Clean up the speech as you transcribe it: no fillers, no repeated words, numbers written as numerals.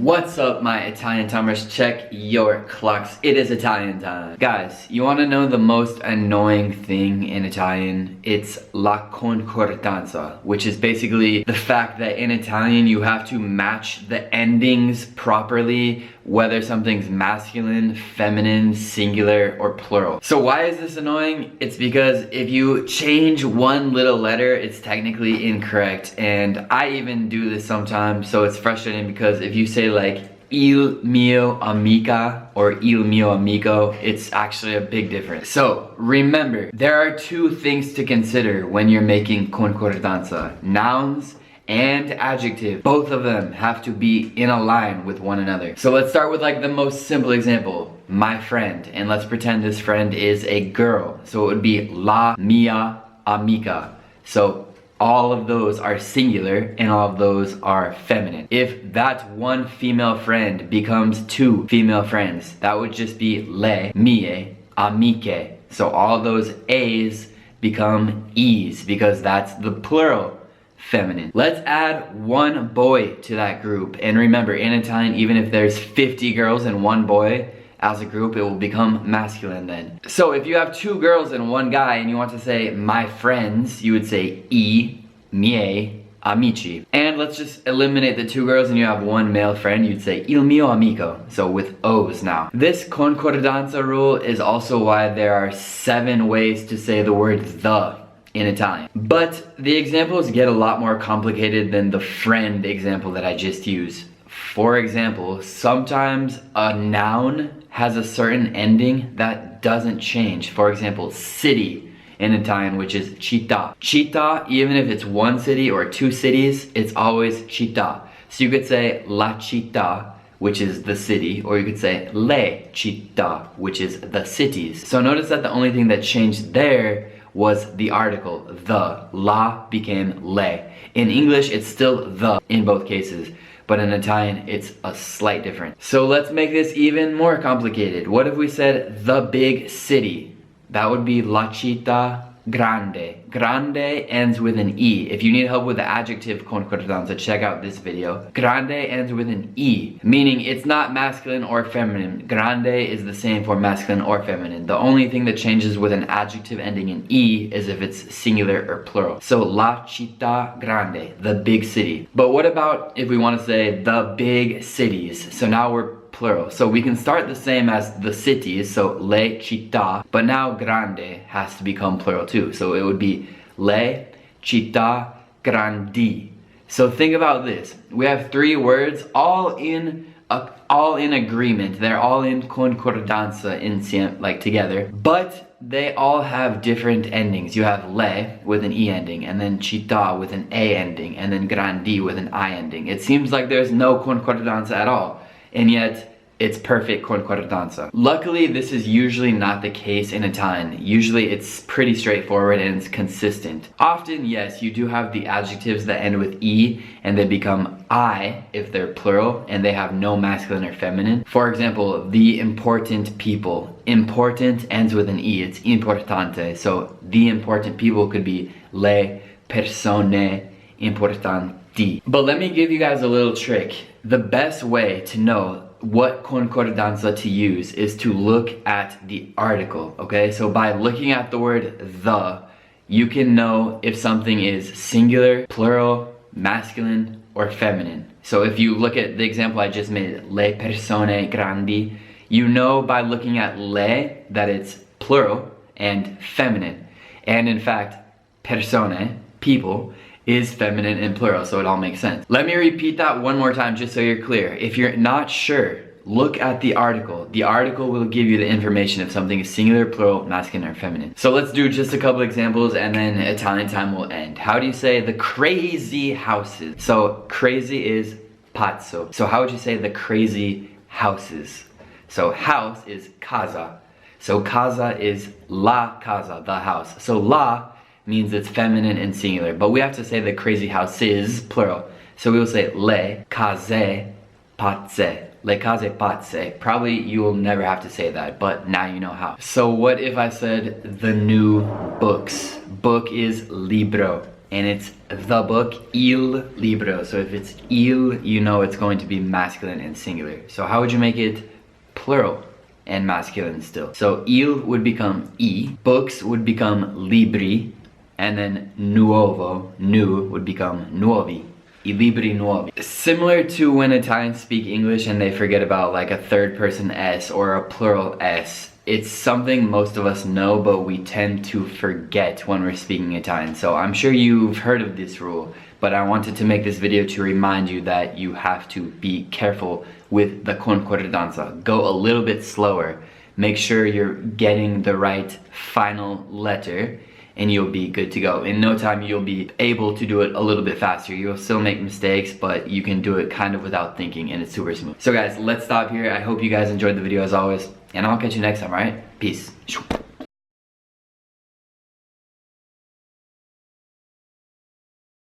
What's up, my Italian timers? Check your clocks. It is Italian time. Guys, you want to know the most annoying thing in Italian? It's la concordanza, which is basically the fact that in Italian you have to match the endings properly, whether something's masculine, feminine, singular, or plural. So why is this annoying? It's because if you change one little letter, it's technically incorrect, and I even do this sometimes, so it's frustrating because if you say like il mio amica or il mio amico, it's actually a big difference. So remember, there are two things to consider when you're making concordanza: nouns and adjective. Both of them have to be in a line with one another. So let's start with like the most simple example, my friend, and let's pretend this friend is a girl. So it would be la mia amica. So all of those are singular and all of those are feminine. If that one female friend becomes two female friends, that would just be le mie amiche. So all those A's become E's because that's the plural feminine. Let's add one boy to that group. And remember, in Italian, even if there's 50 girls and one boy, as a group, it will become masculine then. So if you have two girls and one guy and you want to say my friends, you would say I miei amici. And let's just eliminate the two girls and you have one male friend, you'd say il mio amico. So with O's now. This concordanza rule is also why there are 7 ways to say the word the in Italian. But the examples get a lot more complicated than the friend example that I just used. For example, sometimes a noun has a certain ending that doesn't change. For example, city in Italian, which is città. Città, even if it's one city or two cities, it's always città. So you could say la città, which is the city, or you could say le città, which is the cities. So notice that the only thing that changed there was the article. The, la became le. In English, it's still the in both cases, but in Italian, it's a slight difference. So let's make this even more complicated. What if we said the big city? That would be la città grande. Grande ends with an E. If you need help with the adjective concordanza, check out this video. Grande ends with an E, meaning it's not masculine or feminine. Grande is the same for masculine or feminine. The only thing that changes with an adjective ending in E is if it's singular or plural. So la città grande, the big city. But what about if we want to say the big cities? So now we're plural. So we can start the same as the cities, so le città, but now grande has to become plural too. So it would be le città grandi. So think about this. We have 3 words all in agreement. They're all in concordanza like together, but they all have different endings. You have le with an E ending, and then città with an A ending, and then grandi with an I ending. It seems like there's no concordanza at all, and yet it's perfect concordanza. Luckily, this is usually not the case in Italian. Usually it's pretty straightforward and it's consistent. Often, yes, you do have the adjectives that end with E and they become I if they're plural and they have no masculine or feminine. For example, the important people. Important ends with an E, it's importante. So the important people could be le persone importanti. But let me give you guys a little trick. The best way to know what concordanza to use is to look at the article, okay? So by looking at the word the, you can know if something is singular, plural, masculine, or feminine. So if you look at the example I just made, le persone grandi, you know by looking at le that it's plural and feminine. And in fact, persone, people, is feminine and plural, so it all makes sense. Let me repeat that one more time just so you're clear. If you're not sure, look at the article. The article will give you the information if something is singular, plural, masculine, or feminine. So let's do just a couple examples and then Italian time will end. How do you say the crazy houses? So crazy is pazzo. So how would you say the crazy houses? So house is casa. So casa is la casa, the house. So la means it's feminine and singular, but we have to say the crazy houses, plural. So we will say le case pazze. Le case pazze. Probably you will never have to say that, but now you know how. So what if I said the new books? Book is libro and it's the book, il libro. So if it's il, you know it's going to be masculine and singular. So how would you make it plural and masculine still? So il would become I, books would become libri, and then nuovo, nu, would become nuovi. I libri nuovi. Similar to when Italians speak English and they forget about like a third person S or a plural S. It's something most of us know, but we tend to forget when we're speaking Italian. So I'm sure you've heard of this rule, but I wanted to make this video to remind you that you have to be careful with the concordanza. Go a little bit slower. Make sure you're getting the right final letter, and you'll be good to go. In no time, you'll be able to do it a little bit faster. You'll still make mistakes, but you can do it kind of without thinking, and it's super smooth. So guys, let's stop here. I hope you guys enjoyed the video as always, and I'll catch you next time, alright? Peace.